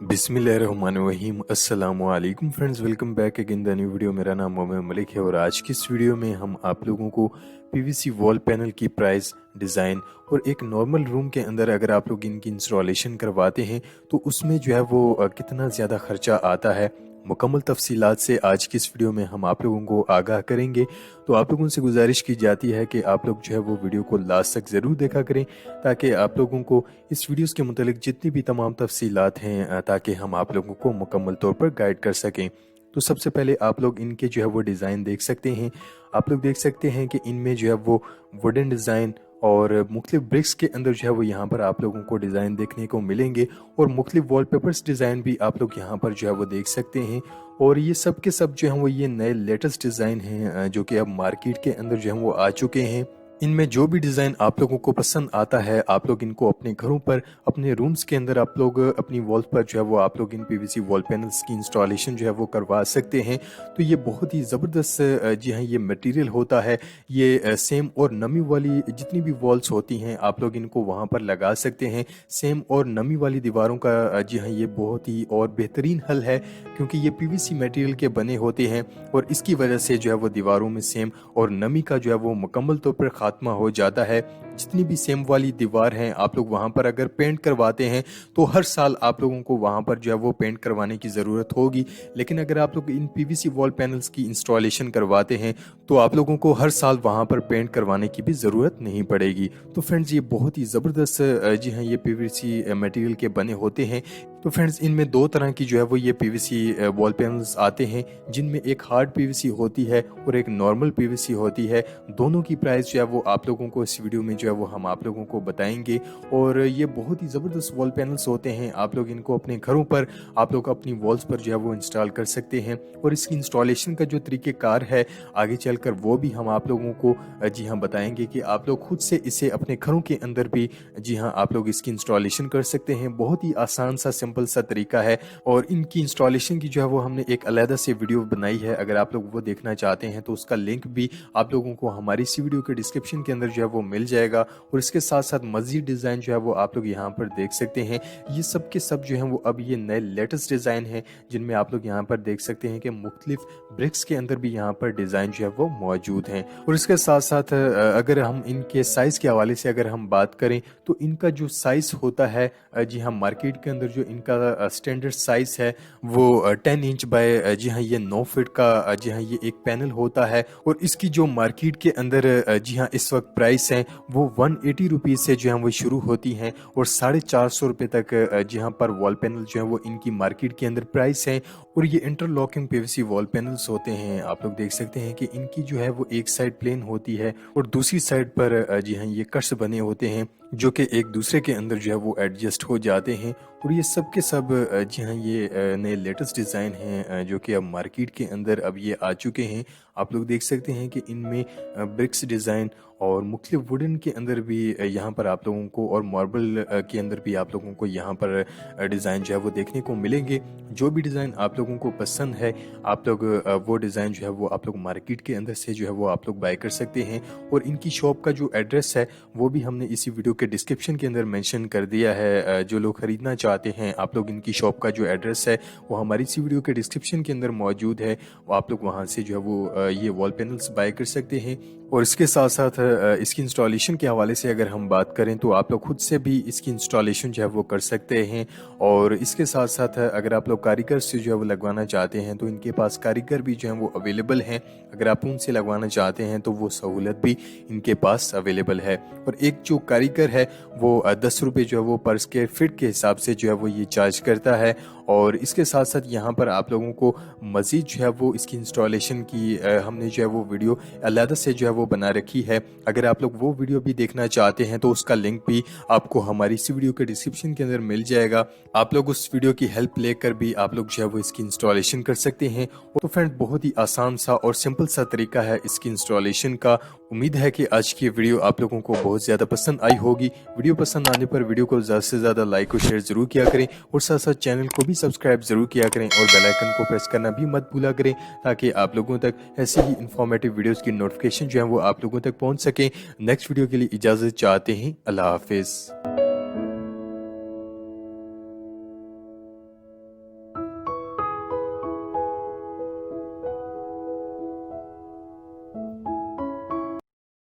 बिस्मिल्लाहिर्रहमानिर्रहीम अस्सलामुअलैकुम friends, welcome back again the new video. मेरा नाम मोहम्मद मलिक है और आज की इस वीडियो में हम आप लोगों को पीवीसी वॉल पैनल की प्राइस, डिज़ाइन और एक नॉर्मल रूम के अंदर अगर आप लोग इनकी इंस्टॉलेशन करवाते हैं तो उसमें जो है वो कितना ज़्यादा खर्चा आता है, मुकम्मल तफसीलात से आज की इस वीडियो में हम आप लोगों को आगाह करेंगे। तो आप लोगों से गुजारिश की जाती है कि आप लोग जो है वो वीडियो को लास्ट तक ज़रूर देखा करें ताकि आप लोगों को इस वीडियोस के मुतालिक जितनी भी तमाम तफसीलात हैं ताकि हम आप लोगों को मुकम्मल तौर पर गाइड कर सकें। तो सबसे पहले आप लोग इनके जो है वो डिज़ाइन देख सकते हैं। आप लोग देख सकते हैं कि इनमें जो है वो वुडन डिज़ाइन और मुख्तलिफ ब्रिक्स के अंदर जो है वो यहाँ पर आप लोगों को डिज़ाइन देखने को मिलेंगे और मुख्तलिफ वॉलपेपर्स डिज़ाइन भी आप लोग यहाँ पर जो है वो देख सकते हैं। और ये सब के सब जो है वो ये नए लेटेस्ट डिज़ाइन हैं जो कि अब मार्केट के अंदर जो है वो आ चुके हैं। इनमें जो भी डिज़ाइन आप लोगों को पसंद आता है आप लोग इनको अपने घरों पर, अपने रूम्स के अंदर आप लोग अपनी वॉल पर जो है वो आप लोग इन पीवीसी वॉल पैनल्स की इंस्टॉलेशन जो है वो करवा सकते हैं। तो ये बहुत ही ज़बरदस्त जी हाँ ये मटेरियल होता है। ये सेम और नमी वाली जितनी भी वॉल्स होती हैं आप लोग इनको वहाँ पर लगा सकते हैं। सेम और नमी वाली दीवारों का जी हाँ ये बहुत ही और बेहतरीन हल है क्योंकि ये पीवीसी मटेरियल के बने होते हैं और इसकी वजह से जो है वो दीवारों में सेम और नमी का जो है वो मुकम्मल तौर पर खात्मा हो जाता है। जितनी भी सेम वाली दीवार हैं आप लोग वहां पर अगर पेंट करवाते हैं तो हर साल आप लोगों को वहां पर जो है वो पेंट करवाने की ज़रूरत होगी। लेकिन अगर आप लोग इन पीवीसी वॉल पैनल्स की इंस्टॉलेशन करवाते हैं तो आप लोगों को हर साल वहां पर पेंट करवाने की भी ज़रूरत नहीं पड़ेगी। तो फ्रेंड्स ये बहुत ही ज़बरदस्त जी हाँ ये पीवीसी मटेरियल के बने होते हैं। तो फ्रेंड्स इनमें दो तरह की जो है वो ये पीवीसी वॉल पैनल्स आते हैं जिनमें एक हार्ड पीवीसी होती है और एक नॉर्मल पीवीसी होती है। दोनों की प्राइस जो है वो आप लोगों को इस वीडियो में जो है वो हम आप लोगों को बताएंगे। और ये बहुत ही ज़बरदस्त वॉल पैनल्स होते हैं। आप लोग इनको अपने घरों पर, आप लोग अपनी वॉल्स पर जो है वो इंस्टॉल कर सकते हैं और इसकी इंस्टॉलेशन का जो तरीक़ेकार है आगे चलकर वो भी हम आप लोगों को जी हाँ बताएंगे कि आप लोग खुद से इसे अपने घरों के अंदर भी जी हाँ आप लोग इसकी इंस्टॉलेशन कर सकते हैं। बहुत ही आसान सा सिंपल सा तरीका है और इनकी इंस्टॉलेशन की जो है वो हमने एक अलग से वीडियो बनाई है। अगर आप लोग वो देखना चाहते हैं तो उसका लिंक भी आप लोगों को हमारी इसी वीडियो के डिस्क्रिप्शन के अंदर जो है वो मिल जाएगा। और इसके साथ साथ मजीद डिज़ाइन जो है वो आप लोग यहाँ पर देख सकते हैं। ये सब के सब जो है वो अब ये नए लेटेस्ट डिज़ाइन हैं जिनमें आप लोग यहाँ पर देख सकते हैं कि मुख्तलिफ ब्रिक्स के अंदर भी यहाँ पर डिज़ाइन जो है वो मौजूद हैं। और इसके साथ साथ अगर हम इनके साइज़ के हवाले से अगर हम बात करें तो इनका जो साइज़ होता है जी हाँ मार्केट के अंदर जो इनका स्टैंडर्ड साइज़ है वो 10 इंच बाय जी हाँ ये 9 फीट का जी हाँ ये एक पैनल होता है। और इसकी जो मार्केट के अंदर जी हाँ इस वक्त प्राइस है वो 180 रुपीज़ से जो है वो शुरू होती हैं और 450 रुपये तक जी हाँ पर वॉल पैनल जो है वो इनकी मार्केट के अंदर प्राइस है। और ये इंटरलॉकिंग पीवीसी वॉल पैनल्स होते हैं। आप लोग देख सकते हैं कि इनकी जो है वो एक साइड प्लेन होती है और दूसरी साइड पर जी हाँ ये कट्स बने होते हैं जो कि एक दूसरे के अंदर जो है वो एडजस्ट हो जाते हैं। और ये सब के सब जी हाँ ये नए लेटेस्ट डिज़ाइन हैं जो कि अब मार्केट के अंदर अब ये आ चुके हैं। आप लोग देख सकते हैं कि इनमें ब्रिक्स डिज़ाइन और मुख्तलिफ वुडन के अंदर भी यहाँ पर आप लोगों को और मार्बल के अंदर भी आप लोगों को यहाँ पर डिज़ाइन जो है वो देखने को मिलेंगे। जो भी डिज़ाइन आप लोगों को पसंद है आप लोग वो डिज़ाइन जो है वो आप लोग मार्केट के अंदर से जो है वो आप लोग बाय कर सकते हैं। और इनकी शॉप का जो एड्रेस है वो भी हमने इसी वीडियो के डिस्क्रिप्शन के अंदर मेंशन कर दिया है। जो लोग ख़रीदना चाहते हैं आप लोग इनकी शॉप का जो एड्रेस है वो हमारी इसी वीडियो के डिस्क्रिप्शन के अंदर मौजूद है। आप लोग वहाँ से जो है वो ये वॉल पैनल्स बाय कर सकते हैं। और इसके साथ साथ इसकी इंस्टॉलेशन के हवाले से अगर हम बात करें तो आप लोग खुद से भी इसकी इंस्टॉलेशन जो है वो कर सकते हैं। और इसके साथ साथ अगर आप लोग कारीगर से जो है वो लगवाना चाहते हैं तो इनके पास कारीगर भी जो है वो अवेलेबल हैं। अगर आप उनसे लगवाना चाहते हैं तो वो सहूलत भी इनके पास अवेलेबल है। और एक जो कारीगर है वो 10 रुपये जो है वो पर स्क्वायर फीट के हिसाब से जो है वो ये चार्ज करता है। और इसके साथ साथ यहाँ पर आप लोगों को मज़ीद जो है वो इसकी इंस्टॉलेशन की हमने जो है वो वीडियो अलग से जो है वो बना रखी है। अगर आप लोग वो वीडियो भी देखना चाहते हैं तो उसका लिंक भी आपको हमारी इसी वीडियो के डिस्क्रिप्शन के अंदर मिल जाएगा। आप लोग उस वीडियो की हेल्प लेकर भी आप लोग जो है वो इसकी इंस्टॉलेशन कर सकते हैं। तो फ्रेंड बहुत ही आसान सा और सिंपल सा तरीका है इसकी इंस्टॉलेशन का। उम्मीद है कि आज की वीडियो आप लोगों को बहुत ज़्यादा पसंद आई होगी। वीडियो पसंद आने पर वीडियो को ज़्यादा से ज़्यादा लाइक और शेयर ज़रूर किया करें और साथ साथ चैनल को भी सब्सक्राइब ज़रूर किया करें और बेल आइकन को प्रेस करना भी मत भूला करें ताकि आप लोगों तक ऐसी ही इंफॉर्मेटिव वीडियोस की नोटिफिकेशन जो है वो आप लोगों तक पहुंच सके। नेक्स्ट वीडियो के लिए इजाज़त चाहते हैं। अल्लाह हाफिज़।